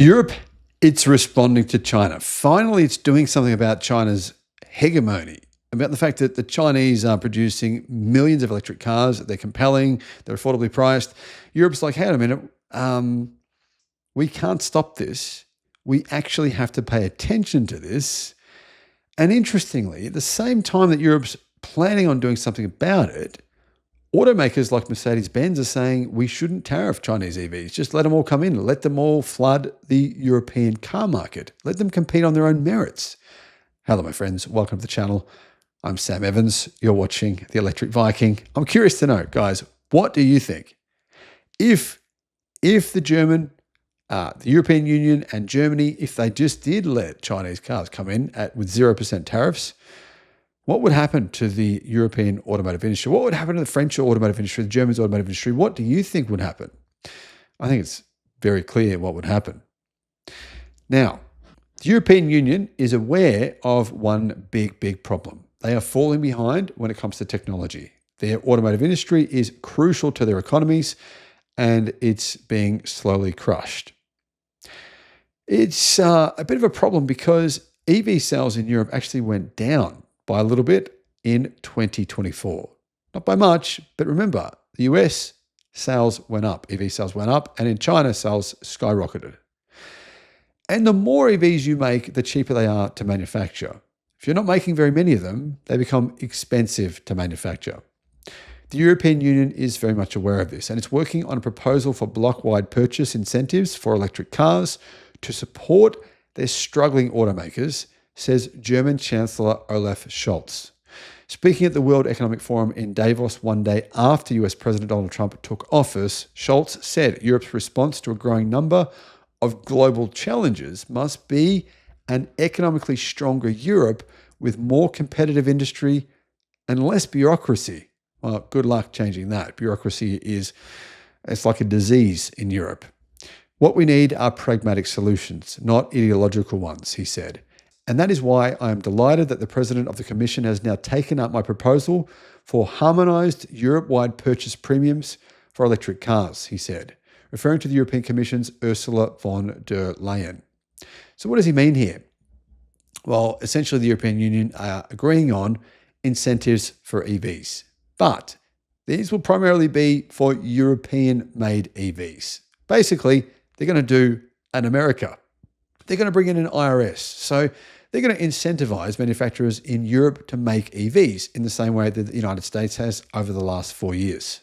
Europe, it's responding to China. Finally, it's doing something about China's hegemony, about the fact that the Chinese are producing millions of electric cars. They're compelling, they're affordably priced. Europe's like, hang on a minute, we can't stop this. We actually have to pay attention to this. And interestingly, at the same time that Europe's planning on doing something about it, automakers like Mercedes-Benz are saying we shouldn't tariff Chinese EVs. Just let them all come in. Let them all flood the European car market. Let them compete on their own merits. Hello, my friends. Welcome to the channel. I'm Sam Evans. You're watching The Electric Viking. I'm curious to know, guys, what do you think? If the European Union and Germany, if they just did let Chinese cars come in with 0% tariffs, what would happen to the European automotive industry? What would happen to the French automotive industry, the German automotive industry? What do you think would happen? I think it's very clear what would happen. Now, the European Union is aware of one big problem. They are falling behind when it comes to technology. Their automotive industry is crucial to their economies, and it's being slowly crushed. It's a bit of a problem because EV sales in Europe actually went down by a little bit in 2024. Not by much, but remember, the US sales went up, EV sales went up, and in China, sales skyrocketed. And the more EVs you make, the cheaper they are to manufacture. If you're not making very many of them, they become expensive to manufacture. The European Union is very much aware of this, and it's working on a proposal for block-wide purchase incentives for electric cars to support their struggling automakers, says German Chancellor Olaf Scholz. Speaking at the World Economic Forum in Davos one day after US President Donald Trump took office, Scholz said Europe's response to a growing number of global challenges must be an economically stronger Europe with more competitive industry and less bureaucracy. Well, good luck changing that. Bureaucracy it's like a disease in Europe. What we need are pragmatic solutions, not ideological ones, he said. And that is why I am delighted that the President of the Commission has now taken up my proposal for harmonized Europe-wide purchase premiums for electric cars, he said, referring to the European Commission's Ursula von der Leyen. So what does he mean here? Well, essentially the European Union are agreeing on incentives for EVs, but these will primarily be for European-made EVs. Basically, they're going to do an America. They're going to bring in an IRS. So they're going to incentivize manufacturers in Europe to make EVs in the same way that the United States has over the last 4 years.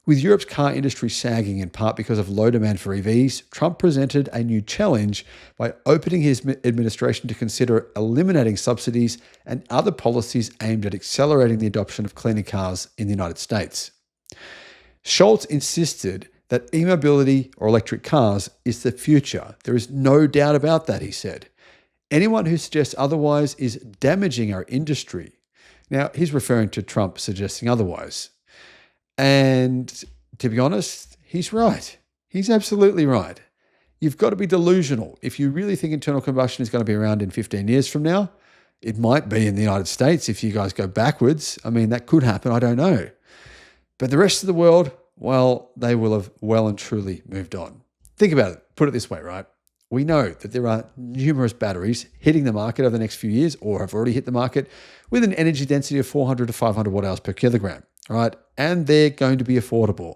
With Europe's car industry sagging in part because of low demand for EVs, Trump presented a new challenge by opening his administration to consider eliminating subsidies and other policies aimed at accelerating the adoption of cleaner cars in the United States. Scholz insisted that e-mobility or electric cars is the future. There is no doubt about that, he said. Anyone who suggests otherwise is damaging our industry. Now, he's referring to Trump suggesting otherwise. And to be honest, he's right. He's absolutely right. You've got to be delusional. If you really think internal combustion is going to be around in 15 years from now, it might be in the United States if you guys go backwards. I mean, that could happen. I don't know. But the rest of the world, well, they will have well and truly moved on. Think about it. Put it this way, right? We know that there are numerous batteries hitting the market over the next few years or have already hit the market with an energy density of 400 to 500 watt hours per kilogram, right? And they're going to be affordable.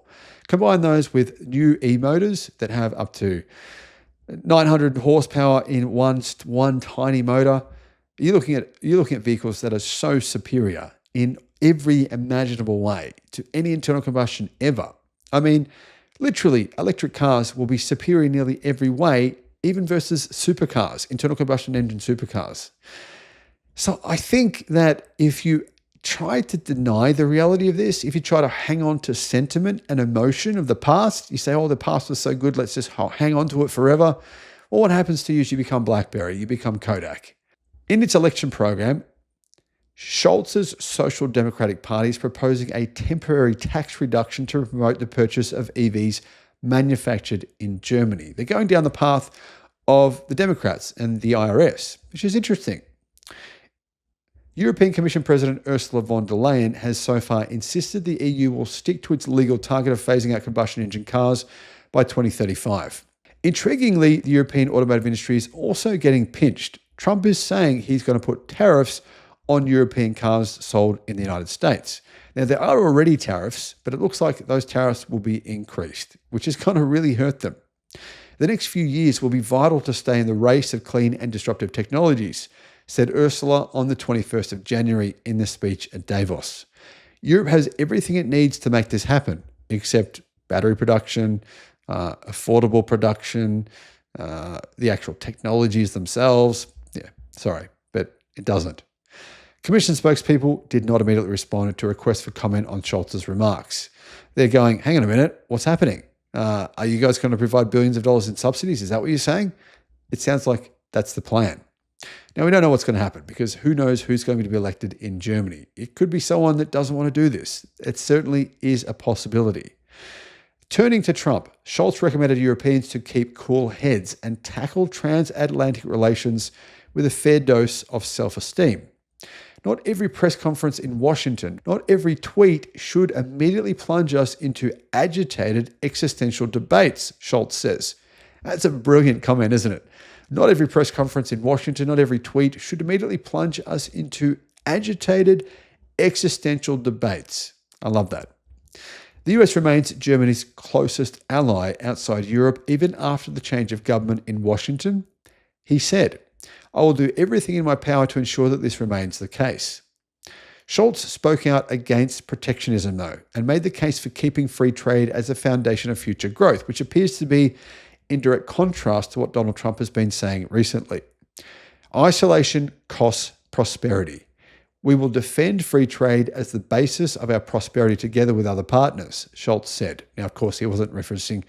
Combine those with new e-motors that have up to 900 horsepower in one tiny motor. You're looking at vehicles that are so superior in every imaginable way to any internal combustion ever. I mean, literally, electric cars will be superior in nearly every way, even versus supercars, internal combustion engine supercars. So I think that if you try to deny the reality of this, if you try to hang on to sentiment and emotion of the past, you say, oh, the past was so good, let's just hang on to it forever. Well, what happens to you is you become BlackBerry, you become Kodak. In its election program, Scholz's Social Democratic Party is proposing a temporary tax reduction to promote the purchase of EVs manufactured in Germany. They're going down the path of the Democrats and the IRS, which is interesting. European Commission President Ursula von der Leyen has so far insisted the EU will stick to its legal target of phasing out combustion engine cars by 2035. Intriguingly, the European automotive industry is also getting pinched. Trump is saying he's going to put tariffs on European cars sold in the United States. Now, there are already tariffs, but it looks like those tariffs will be increased, which is going to really hurt them. The next few years will be vital to stay in the race of clean and disruptive technologies, said Ursula on the 21st of January in the speech at Davos. Europe has everything it needs to make this happen, except battery production, affordable production, the actual technologies themselves. Yeah, sorry, but it doesn't. Commission spokespeople did not immediately respond to a request for comment on Scholz's remarks. They're going, hang on a minute, what's happening? Are you guys going to provide billions of dollars in subsidies? Is that what you're saying? It sounds like that's the plan. Now, we don't know what's going to happen because who knows who's going to be elected in Germany. It could be someone that doesn't want to do this. It certainly is a possibility. Turning to Trump, Scholz recommended Europeans to keep cool heads and tackle transatlantic relations with a fair dose of self-esteem. Not every press conference in Washington, not every tweet should immediately plunge us into agitated existential debates, Scholz says. That's a brilliant comment, isn't it? Not every press conference in Washington, not every tweet should immediately plunge us into agitated existential debates. I love that. The US remains Germany's closest ally outside Europe, even after the change of government in Washington. He said, I will do everything in my power to ensure that this remains the case. Scholz spoke out against protectionism, though, and made the case for keeping free trade as a foundation of future growth, which appears to be in direct contrast to what Donald Trump has been saying recently. Isolation costs prosperity. We will defend free trade as the basis of our prosperity together with other partners, Scholz said. Now, of course, he wasn't referencing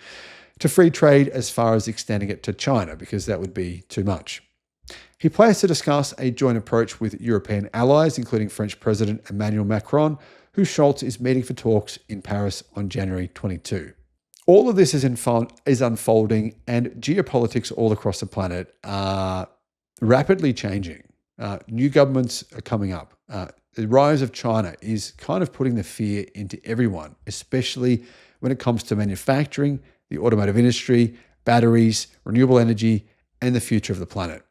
to free trade as far as extending it to China, because that would be too much. He plans to discuss a joint approach with European allies, including French President Emmanuel Macron, who Scholz is meeting for talks in Paris on January 22. All of this is unfolding, and geopolitics all across the planet are rapidly changing. New governments are coming up. The rise of China is kind of putting the fear into everyone, especially when it comes to manufacturing, the automotive industry, batteries, renewable energy, and the future of the planet.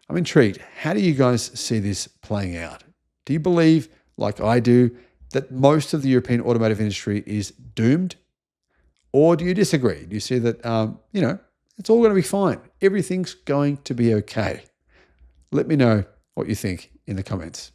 I'm intrigued. How do you guys see this playing out? Do you believe, like I do, that most of the European automotive industry is doomed? Or do you disagree? Do you see that, it's all going to be fine? Everything's going to be okay. Let me know what you think in the comments.